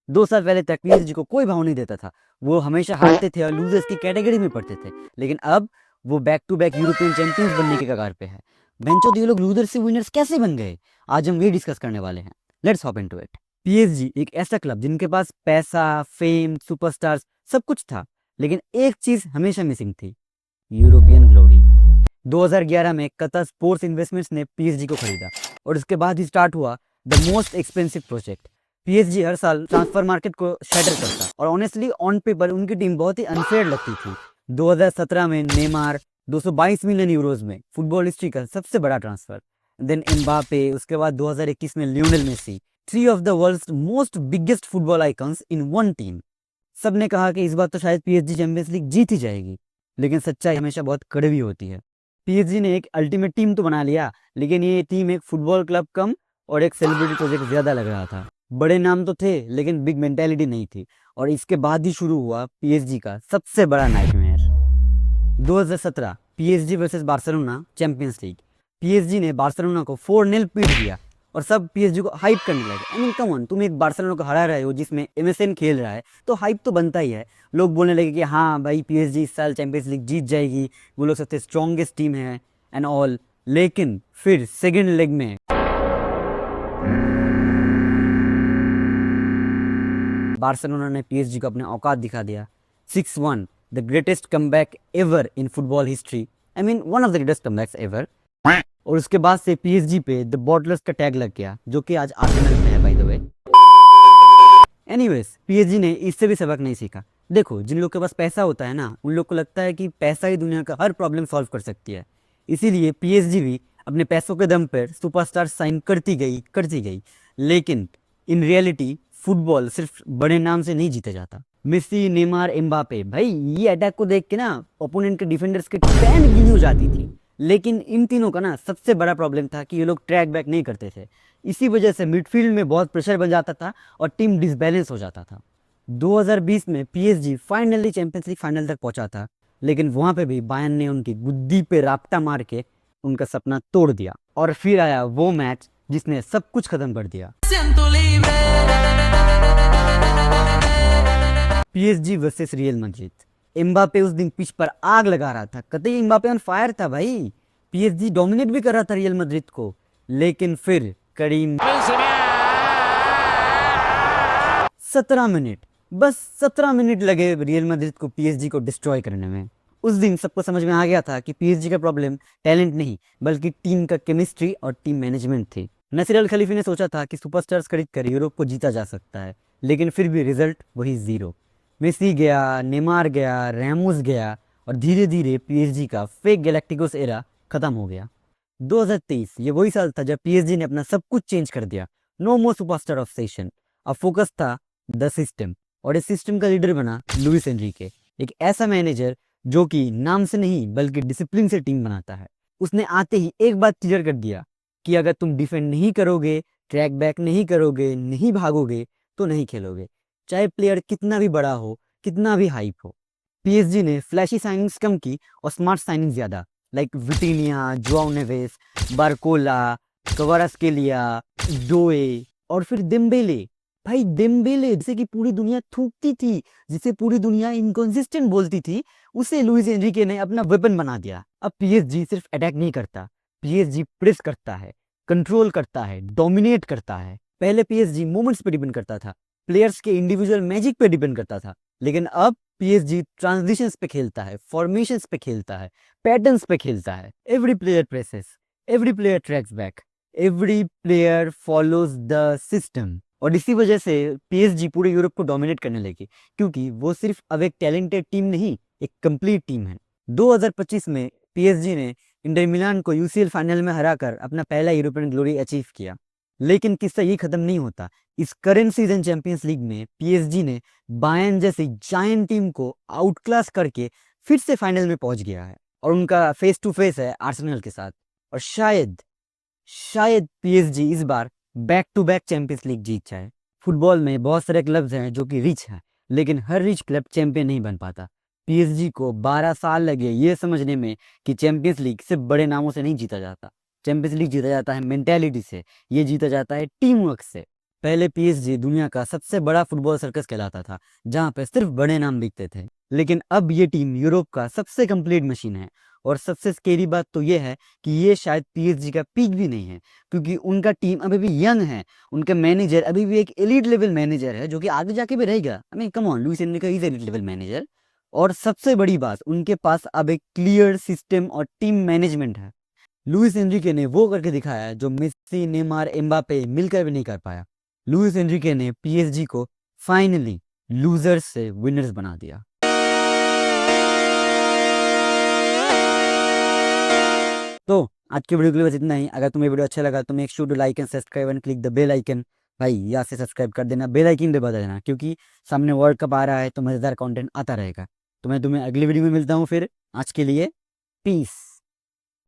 2 साल पहले तक पीएसजी को कोई भाव नहीं देता था, वो हमेशा हारते थे और लूजर्स की कैटेगरी में पड़ते थे। लेकिन अब वो back to back European champions बनने के कगार पे है। बेंचो ये लोग लूजर्स से विनर्स कैसे बन गए, आज हम ये डिस्कस करने वाले हैं। Let's hop into it. PSG एक ऐसा क्लब जिनके पास पैसा, फेम, सुपरस्टार्स सब कुछ था, लेकिन एक चीज हमेशा मिसिंग थी, यूरोपियन ग्लोरी। 2011 में कतर स्पोर्ट्स इन्वेस्टमेंट्स ने पीएसजी को खरीदा और उसके बाद ही स्टार्ट हुआ the most expensive project. PSG हर साल ट्रांसफर मार्केट को शैटर करता और ऑनेस्टली ऑन पेपर उनकी टीम बहुत ही अनफेयर लगती थी। 2017 में नेमार 222 मिलियन यूरोज में, फुटबॉल हिस्ट्री का सबसे बड़ा ट्रांसफर। देन एम्बापे, उसके बाद 2021 में Lionel Messi, three of the world's most biggest football icons in one team. सबने कहा कि इस बार तो शायद पीएसजी चैंपियंस लीग जीत ही जाएगी, लेकिन सच्चाई हमेशा बहुत कड़वी होती है। पीएसजी ने एक अल्टीमेट टीम तो बना लिया, लेकिन ये टीम एक फुटबॉल क्लब कम और एक सेलिब्रिटी प्रोजेक्ट ज्यादा लग रहा था। बड़े नाम तो थे, लेकिन बिग मेंटेलिटी नहीं थी। और इसके बाद ही शुरू हुआ पीएसजी का सबसे बड़ा nightmare. 2017 PSG versus Barcelona champions league. PSG ने बार्सिलोना को 4-0 पीट दिया और सब पीएसजी को हाइप करने लगे। आई मीन कम ऑन, तुम एक बार्सिलोना को हरा रहे हो जिसमें एमएसएन खेल रहा है, तो हाइप तो बनता ही है। लोग बोलने लगे कि हाँ भाई पीएसजी इस साल चैंपियंस लीग जीत जाएगी, वो लोग सबसे स्ट्रॉन्गेस्ट टीम है एंड ऑल। लेकिन फिर सेकेंड लेग में बार्सिलोना ने पीएसजी को अपने औकात दिखा दिया। 6-1, the greatest comeback ever in football history. I mean one of the greatest comebacks ever. और उसके बाद से पीएसजी पे द बॉटलर्स का टैग लग गया, जो कि आज आर्सेनल में है by the way. Anyways, PSG ने इससे भी सबक नहीं सीखा। देखो, जिन लोग के पास पैसा होता है ना, उन लोग को लगता है कि पैसा ही दुनिया का हर प्रॉब्लम सॉल्व कर सकती है। इसीलिए पीएसजी भी अपने पैसों के दम पर सुपरस्टार साइन करती गई। लेकिन इन रियलिटी फुटबॉल सिर्फ बड़े नाम से नहीं जीता जाता। मेसी, नेमार, एम्बापे, भाई ये अटैक को देख के ना ओपोनेंट के डिफेंडर्स के टैन गीली हो जाती थी। लेकिन इन तीनों का ना सबसे बड़ा प्रॉब्लम था कि ये लोग ट्रैक बैक नहीं करते थे। इसी वजह से मिडफील्ड में बहुत प्रेशर बन जाता था और टीम डिसबैलेंस हो जाता था। 2020 में PSG finally champions league final तक पहुंचा था, लेकिन वहां पे भी बायर्न ने उनकी गुद्दी पे राप्टा मार के उनका सपना तोड़ दिया। और फिर आया वो मैच जिसने सब कुछ खत्म कर दिया, PSG versus real Madrid. Mbappe उस दिन पिच पर आग लगा रहा था, कतई एम्बापे ऑन फायर था भाई। पीएसजी डोमिनेट भी कर रहा था रियल मैड्रिड को, लेकिन फिर करीम 17 मिनट, बस 17 मिनट लगे रियल मैड्रिड को पीएसजी को डिस्ट्रॉय करने में। उस दिन सबको समझ में आ गया था कि पीएसजी का प्रॉब्लम टैलेंट नहीं, बल्कि टीम का केमिस्ट्री और टीम मैनेजमेंट थी। नसीर अल खलीफी ने सोचा था कि सुपरस्टार्स खरीद कर यूरोप को जीता जा सकता है, लेकिन फिर भी रिजल्ट वही जीरो। मेसी गया, नेमार गया, रैमोस गया और धीरे धीरे पीएसजी का फेक गैलेक्टिकोस एरा खत्म हो गया। 2023 ये वही साल था जब पीएसजी ने अपना सब कुछ चेंज कर दिया। नो मोर सुपरस्टार ऑब्सेशन, अब फोकस था द सिस्टम। और इस सिस्टम का लीडर बना लुइस एनरिके, एक ऐसा मैनेजर जो कि नाम से नहीं बल्कि डिसिप्लिन से टीम बनाता है। उसने आते ही एक बात क्लियर कर दिया कि अगर तुम डिफेंड नहीं करोगे, ट्रैक बैक नहीं करोगे, नहीं भागोगे, तो नहीं खेलोगे, चाहे प्लेयर कितना भी बड़ा हो, कितना भी हाइप हो। पीएसजी ने फ्लैशी साइनिंग्स कम की और स्मार्ट साइनिंग ज्यादा, like Vitinha, Joao Neves, Barcola, Kvaratskhelia, Doue और फिर डेम्बेले। भाई डेम्बेले जिसे कि पूरी दुनिया थूकती थी, जिसे पूरी दुनिया इनकंसिस्टेंट बोलती थी, उसे लुइस एनरिके ने अपना वेपन बना दिया। अब पीएसजी सिर्फ अटैक नहीं करता, पीएसजी प्रेस करता है, कंट्रोल करता है, डोमिनेट करता है। पहले पीएसजी मोमेंट्स पे डिपेंड करता था, प्लेयर्स के इंडिविजुअल मैजिक पे डिपेंड करता था, लेकिन अब पीएसजी ट्रांजिशंस पे खेलता है, फॉर्मेशंस पे खेलता है, पैटर्न्स पे खेलता है। Every player presses, every player tracks back, every player follows the system. और इसी वजह से पीएसजी पूरे यूरोप को डोमिनेट करने लगी, क्योंकि वो सिर्फ अब एक टैलेंटेड टीम नहीं, एक कंप्लीट टीम है। 2025 में पीएसजी ने इंटर मिलान को यूसीएल फाइनल में हराकर अपना पहला यूरोपियन ग्लोरी अचीव किया। लेकिन किस्सा ये खत्म नहीं होता। इस करंट सीजन चैंपियंस लीग में पीएसजी ने बायर्न जैसी जायंट टीम को आउट क्लास करके फिर से फाइनल में पहुंच गया है और उनका फेस टू फेस है आर्सेनल के साथ। और शायद शायद पीएसजी इस बार back to back champions league जीत जाए। फुटबॉल में बहुत सारे क्लब्स हैं जो कि रिच हैं, लेकिन हर रिच क्लब चैंपियन नहीं बन पाता। पीएसजी को 12 साल लगे ये समझने में कि चैंपियंस लीग सिर्फ बड़े नामों से नहीं जीता जाता। चैंपियंस लीग जीता जाता है मेंटेलिटी से, ये जीता जाता है टीम वर्क से। पहले पीएसजी दुनिया का सबसे बड़ा फुटबॉल सर्कस कहलाता था, जहां पे सिर्फ बड़े नाम दिखते थे। लेकिन अब ये टीम यूरोप का सबसे कंप्लीट मशीन है। और सबसे स्केरी बात तो ये है कि ये शायद पीएसजी का पीक भी नहीं है, क्योंकि उनका टीम अभी भी यंग है। उनका मैनेजर अभी भी एक एलीट लेवल मैनेजर है, जो कि आगे जाके भी रहेगा। I mean come on, Luis Enrique is elite level manager. और सबसे बड़ी बात, उनके पास अब एक क्लियर सिस्टम और टीम मैनेजमेंट है। लुइस एनरिके ने वो करके दिखाया जो मेसी, नेमार, एम्बापे मिलकर भी नहीं कर पाया। लुइस एनरिके ने पीएसजी को फाइनली लूजर्स से विनर्स बना दिया। तो आज की वीडियो के लिए बस इतना ही। अगर तुम्हें वीडियो अच्छा लगा तो make sure to like and subscribe and click the bell icon. भाई यहाँ से सब्सक्राइब कर देना, बेल आइकन पे बता देना, क्योंकि सामने वर्ल्ड कप आ रहा है तो मजेदार कंटेंट आता रहेगा। तो मैं तुम्हें अगली वीडियो में मिलता हूँ फिर। आज के लिए पीस।